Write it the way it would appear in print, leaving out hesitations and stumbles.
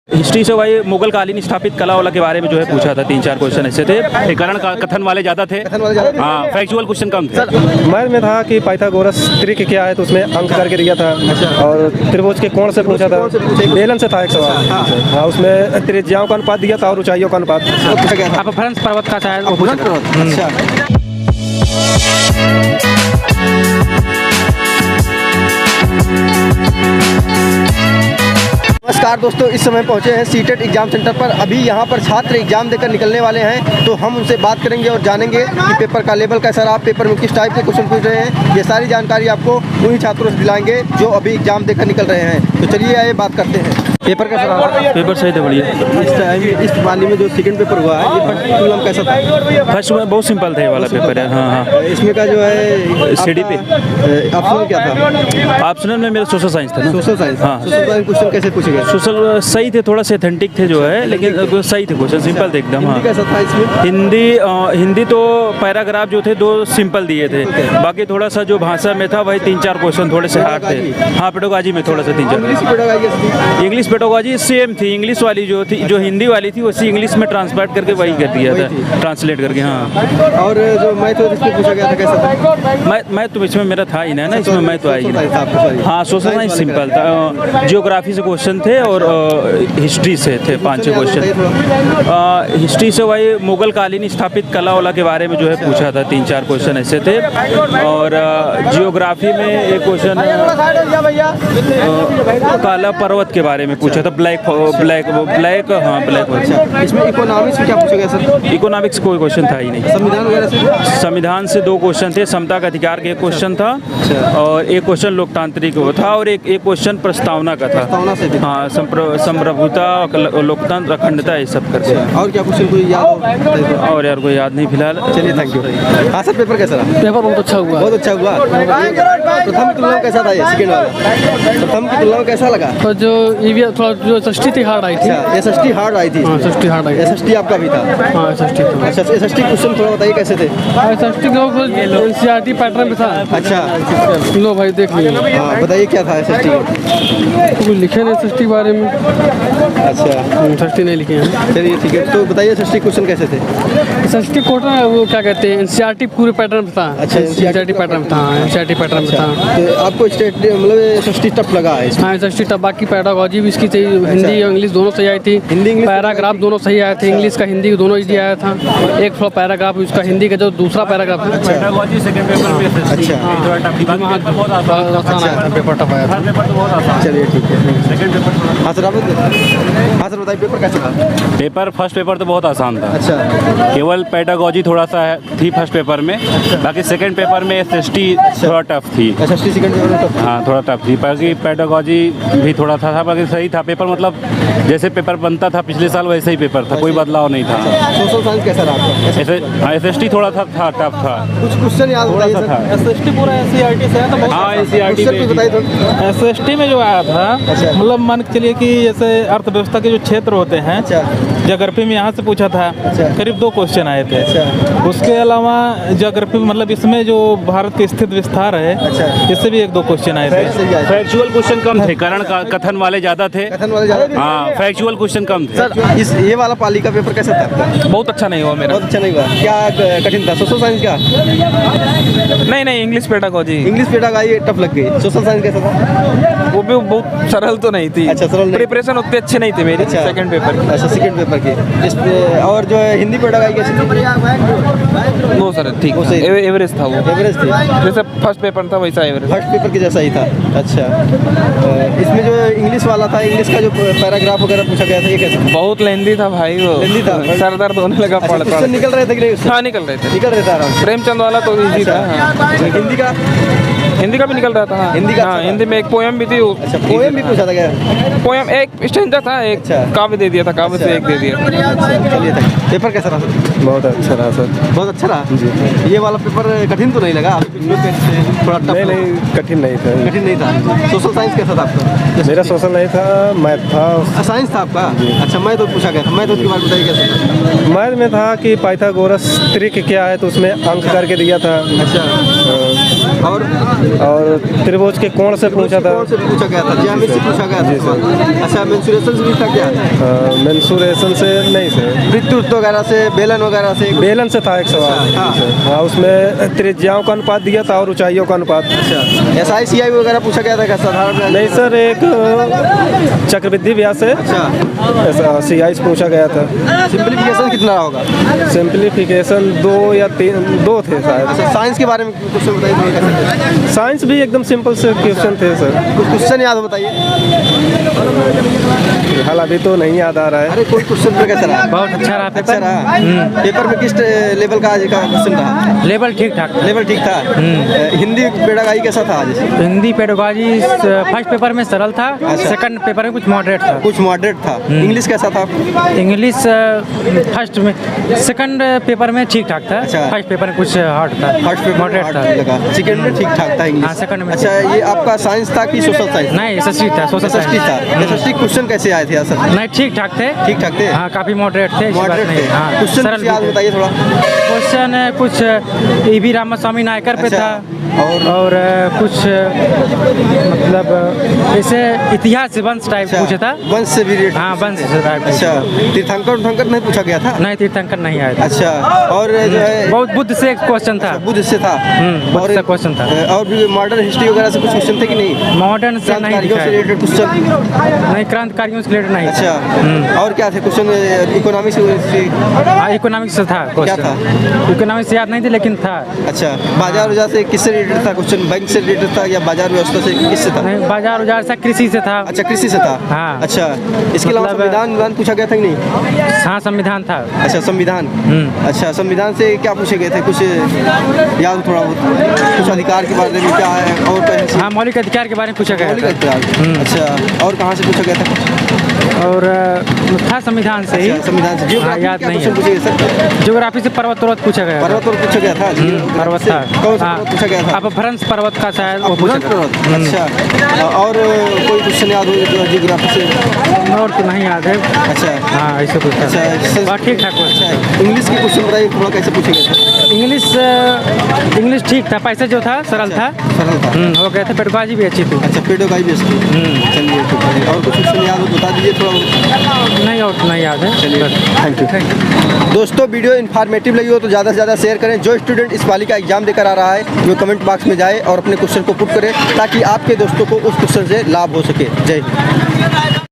History से वही मुगल कालीन स्थापित कला वाला के बारे में जो है पूछा था, 3-4 क्वेश्चन ऐसे थे। करण कथन वाले ज़्यादा थे। हाँ, फैक्चुअल क्वेश्चन कम थे। मैथ में था कि पाइथागोरस त्रिक क्या है, तो उसमें अंक करके दिया था। और त्रिभुज के कोण से पूछा था। बेलन से था एक सवाल। हाँ, उसमें त्रिज्याओं का अनुपात दिया था और ऊंचाइयों का अनुपात पूछा गया था। अपभ्रंश पर्वत का शायद वो पूछा था। नमस्कार दोस्तों, इस समय पहुंचे हैं सीटेट एग्जाम सेंटर पर। अभी यहां पर छात्र एग्जाम देकर निकलने वाले हैं, तो हम उनसे बात करेंगे और जानेंगे कि पेपर का लेवल कैसा रहा, पेपर में किस टाइप के क्वेश्चन पूछ रहे हैं। ये सारी जानकारी आपको उन्हीं छात्रों से दिलाएंगे जो अभी एग्जाम देकर निकल रहे हैं। तो चलिए आइए बात करते हैं। पेपर कैसा रहा? पेपर सही था, बढ़िया। इस वाली में जो सेकंड पेपर हुआ है, ये फर्स्ट प्रॉब्लम कैसा था? फर्स्ट में बहुत सिंपल थे वाला पेपर है। हाँ, इसमें का जो है सीडी पे ऑप्शनल क्या था? ऑप्शनल में मेरा सोशल साइंस था ना। Social science. हाँ, सोशल साइंस क्वेश्चन कैसे पूछे गए? सोशल सही थे, थोड़ा से ऑथेंटिक थे जो है, लेकिन सही थे क्वेश्चन, सिंपल थे एकदम। हाँ, कैसा था इसमें? हिंदी तो पैराग्राफ जो थे 2 सिंपल दिए थे, बाकी थोड़ा सा जो भाषा में था वही 3-4 क्वेश्चन थोड़े से हार्ड थे। हाँ, पेडागॉजी में थोड़ा सा 3-4। इंग्लिश पेडागॉजी सेम थी, इंग्लिश वाली जो थी, जो हिंदी वाली थी उसी इंग्लिश में ट्रांसलेट करके वही कर दिया था, ट्रांसलेट करके। हाँ, और जो मैथ इसमें पूछा गया था कैसा था? मैं तो इसमें मेरा था ही ना, इसमें मैं तो आई नहीं। हाँ, सोशल साइंस सिंपल था, जियोग्राफी से क्वेश्चन थे और हिस्ट्री से थे 5-6 क्वेश्चन। हिस्ट्री से वही मुगल कालीन स्थापित कला वाला के बारे में जो है पूछा था, 3-4 क्वेश्चन ऐसे थे। और जियोग्राफी में एक क्वेश्चन काला पर्वत के बारे में पूछा था, ब्लैक। हाँ, ब्लैक। इसमें इकोनॉमिक्स में क्या पूछा गया सर? इकोनॉमिक्स कोई क्वेश्चन था ही नहीं। संविधान वगैरह से? संविधान से 2 क्वेश्चन थे, समता का अधिकार का एक क्वेश्चन था और एक क्वेश्चन लोकतांत्रिक वो था और एक क्वेश्चन प्रस्तावना का था। हाँ, संप्रभुता, लोकतंत्र, अखंडता, ये सब करके। और क्या क्वेश्चन कोई याद हो? और यार कोई याद नहीं फिलहाल। चलिए, थैंक यू। हाँ सर, पेपर कैसा रहा? पेपर बहुत अच्छा हुआ। बहुत अच्छा हुआ। प्रथम की तुलना में कैसा था ये सेकंड वाला? प्रथम की तुलना में कैसा लगा? तो जो थोड़ा जो एसएसटी थी हार्ड आई थी। एसएसटी हार्ड आई थी। SST hard I. एसएसटी आपका भी था? हाँ, एसएसटी था। अच्छा, एसएसटी क्वेश्चन थोड़ा बताइए कैसे थे? एसएसटी को एनसीईआरटी पैटर्न में था। अच्छा, लो भाई देख लीजिए। हाँ बताइए क्या था एसएसटी? कुछ लिखे नहीं एसएसटी बारे में। अच्छा, एसएसटी नहीं लिखे हैं। चलिए ठीक है, तो बताइए एसएसटी क्वेश्चन कैसे थे? एसएसटी कोटा वो क्या कहते हैं, एनसीईआरटी पूरे पैटर्न में था। अच्छा, एनसीईआरटी पैटर्न में था। एनसीईआरटी पैटर्न में था। तो आपको स्टेट मतलब एसएसटी टफ लगा है? हाँ, एसएसटी टफ। बाकी पैडागॉजी भी इसकी थी, हिंदी और इंग्लिश दोनों सही आई थी। हिंदी इंग्लिश पैराग्राफ दोनों सही आए थे, इंग्लिश का हिंदी दोनों इजी आया था। एक थोड़ा पैराग्राफ उसका हिंदी का जो दूसरा पैराग्राफ था। पेडागॉजी सेकंड पेपर पे अच्छा, बहुत आसान आया था, पेपर टफ आया था। पेपर तो बहुत आसान। चलिए ठीक है। Second paper. हाँ सर, हाँ सर बताइए पेपर कैसा था? पेपर फर्स्ट पेपर तो बहुत आसान था। अच्छा, केवल पेडागॉजी थोड़ा सा थी फर्स्ट पेपर में, बाकी सेकंड पेपर में एसएसटी थोड़ा टफ थी। एसएसटी सेकंड पेपर में टफ? हाँ, थोड़ा टफ थी, बाकी पेडागॉजी भी थोड़ा था, बाकी सही था पेपर। मतलब जैसे पेपर बनता था पिछले साल वैसे ही पेपर था, कोई बदलाव नहीं था। सोशल साइंस कैसा रहा आपका? एसएसटी थोड़ा था टफ था। कुछ क्वेश्चन याद थोड़ा बताइए सा था। एसएसटी पूरा एससीईआरटी से है तो हाँ, एससीईआरटी क्वेश्चन भी बताइए थोड़ा। एसएसटी में जो आया था, मतलब मान के चलिए कि जैसे अर्थव्यवस्था के जो क्षेत्र होते हैं, ज्योग्राफी में यहाँ से पूछा था, करीब 2 क्वेश्चन आए थे। उसके अलावा ज्योग्राफी मतलब इसमें जो भारत के स्थित विस्तार है, इससे भी 1-2 क्वेश्चन आए थे। फैक्चुअल क्वेश्चन कम थे, करण कथन वाले ज़्यादा थे। हाँ, फैक्चुअल क्वेश्चन कम थे। सर, ये वाला पाली का पेपर कैसा था? बहुत अच्छा नहीं हुआ मेरा। बहुत अच्छा नहीं हुआ। क्या कठिन था? सोशल साइंस का? नहीं, English pedagogy. English pedagogy tough लग गई। सोशल साइंस कैसा था? वो भी बहुत सरल तो नहीं थी। अच्छा, सरल नहीं। प्रिपरेशन उतनी अच्छी नहीं थी मेरी सेकंड पेपर की। अच्छा, सेकंड पेपर की। और जो है हिंदी पेडागॉजी कैसी थी? वो सर ठीक, एवरेज था। वो एवरेज थी, जैसे फर्स्ट पेपर था वैसा एवरेज। फर्स्ट पेपर की जैसा ही था। अच्छा, इसमें जो इंग्लिश वाला था, इंग्लिश का जो पैराग्राफ वगैरह पूछा गया था, ये कैसा? बहुत लेंदी था भाई, वो लेंदी था। सर दर्द होने लगा। क्वेश्चन निकल रहे थे कि नहीं? हाँ, निकल रहे थे। निकल रहे थे आराम से। प्रेमचंद वाला तो इजी था। हिंदी का भी निकल रहा था। हाँ, हिंदी का हाँ, हिंदी में एक पोएम भी थी। अच्छा, पोएम भी पूछा था क्या? पोएम एक स्टैंजा था, एक काव्य दे दिया था, काव्य से एक दे दिया। चलिए, पेपर कैसा रहा सर? बहुत अच्छा रहा सर। बहुत अच्छा रहा जी। ये वाला पेपर कठिन तो नहीं लगा? थोड़ा टफ? नहीं, कठिन नहीं था। कठिन नहीं था। सोशल साइंस कैसा था आपका? मेरा सोशल नहीं था, मैथ था। साइंस था आपका? अच्छा, मैं तो पूछा गया था। मैं तो उसके बाद बताइए कैसा था? मैथ में था कि पाइथागोरस त्रिक क्या है, तो उसमें अंक करके दिया था। अच्छा, और त्रिभुज के कोण से पूछा था। कौन से पूछा गया था? ज्यामिति से पूछा गया था सवाल। अच्छा, मेंसुरेशन से भी था क्या? मेंसुरेशन से नहीं सर, वृत्त वगैरह से, बेलन वगैरह से? बेलन से था एक सवाल। हाँ। हाँ, उसमें त्रिज्याओं का अनुपात दिया था और ऊंचाइयों का अनुपात। अच्छा, SI CI वगैरह पूछा गया था क्या? साधारण नहीं सर, एक चक्रवृद्धि व्यास से अच्छा, CI से पूछा गया था। सिंप्लीफिकेशन कितना होगा? सिंप्लीफिकेशन 2 या 2 थे शायद। अच्छा, साइंस के बारे में कुछ बताइए थोड़ा कैसे? साइंस भी एकदम सिंपल से क्वेश्चन थे सर। कुछ क्वेश्चन याद हो बताइए। हाल अभी तो नहीं याद आ रहा है। अरे कोई क्वेश्चन पे कैसा रहा? बहुत अच्छा रहा अच्छा रहा। पेपर में किस लेवल का आज का क्वेश्चन रहा? लेवल ठीक ठाक। लेवल ठीक था। हिंदी पेडागाई कैसा था आज? हिंदी पेडागॉजी फर्स्ट पेपर में सरल था, सेकंड पेपर में कुछ मॉडरेट था। कुछ मॉडरेट था। इंग्लिश कैसा था? इंग्लिश फर्स्ट में, सेकंड पेपर में ठीक ठाक था। अच्छा। फर्स्ट पेपर में कुछ हार्ड था, फर्स्ट पेपर मॉडरेट था। लगा, सेकंड में ठीक ठाक था इंग्लिश। हाँ, सेकंड में। अच्छा, ये आपका साइंस था कि सोशल साइंस? नहीं, SST था, सोशल SST था। SST क्वेश्चन कैसे आए थे सर? नहीं, ठीक ठाक थे। ठीक ठाक थे। हाँ, काफी मॉडरेट थे, ऐसी बात मॉडरेट नहीं। थे। हाँ, क्वेश्चन सरल याद भी थे। बताइए थोड़ा। क्वेश्चन कुछ EV रामास्वामी नायकर पे अच्छा, था और? और कुछ मतलब ऐसे इतिहास से वंश टाइप पूछा था। वंश से भी रेट? हाँ, वंश से टाइप। अच्छा, तीर्थंकर नहीं पूछा गया था? नहीं, तीर्थंकर नहीं आया था। अच्छा, और जो है बहुत बुद्ध से एक क्वेश्चन था। बुद्ध से था। बुद्ध से क्वेश्चन था। और भी मॉडर्न हिस्ट्री वगैरह से कुछ क्वेश्चन थे कि नहीं? मॉडर्न से नहीं क्रांतिकारियों लिखा से है। Related question? नहीं, क्रांतिकारियों से रिलेटेड नहीं। अच्छा, और क्या थे क्वेश्चन? इकोनॉमिक्स हाँ, इकोनॉमिक्स से था क्या क्वेश्चन। इकोनॉमिक्स याद नहीं थे लेकिन था। अच्छा, बाजार वजार से किससे रिलेटेड था क्वेश्चन? बैंक से रिलेटेड था या बाजार व्यवस्था से, किससे था? नहीं, बाजार उजार से कृषि से था। अच्छा, कृषि से था। हाँ। अच्छा, इसके अलावा मतलब- संविधान पूछा गया था कि नहीं? हाँ, संविधान था। अच्छा, संविधान। अच्छा, संविधान से क्या पूछे गए थे? कुछ याद हो थोड़ा बहुत? कुछ अधिकार के बारे में क्या है और कहीं? हाँ, मौलिक अधिकार के बारे में पूछा गया मौलिक था। अधिकार। अच्छा, और कहाँ से पूछा गया था? और था संविधान से ही। अच्छा, संविधान से। हाँ, जियोग्राफी याद क्या नहीं क्वेश्चन पूछे है। गए सर? ज्योग्राफी से पर्वत पूछा गया था। पर्वत और पूछा गया था? पर्वत से? था। कौन सा हाँ, पर्वत पूछा गया था? अपभ्रंश पर्वत का शायद वो पूछा बुलंद गया। पर्वत। अच्छा, और कोई क्वेश्चन याद हो जियोग्राफी से? और तो नहीं याद है। अच्छा। हाँ, ऐसे कुछ था। अच्छा, बहुत ठीक ठाक क्वेश्चन। अच्छा, इंग्लिश की क्वेश्चन बताइए थोड़ा, कैसे पूछे गए थे? इंग्लिश ठीक था, पैसे जो था सरल था। सरल था। हो गया था। पेडगॉजी भी अच्छी थी। अच्छा, पेडागाई भी अच्छी। चलिए, ठीक है। और कुछ क्वेश्चन याद हो बता दीजिए थोड़ा। नहीं, और तो नहीं याद है। चलिए, थैंक यू। दोस्तों, वीडियो इन्फॉर्मेटिव लगी हो तो ज़्यादा से ज़्यादा शेयर करें। जो स्टूडेंट इस वाली का एग्जाम देकर आ रहा है वो कमेंट बॉक्स में जाए और अपने क्वेश्चन को पुट करें ताकि आपके दोस्तों को उस क्वेश्चन से लाभ हो सके। जय हिंद।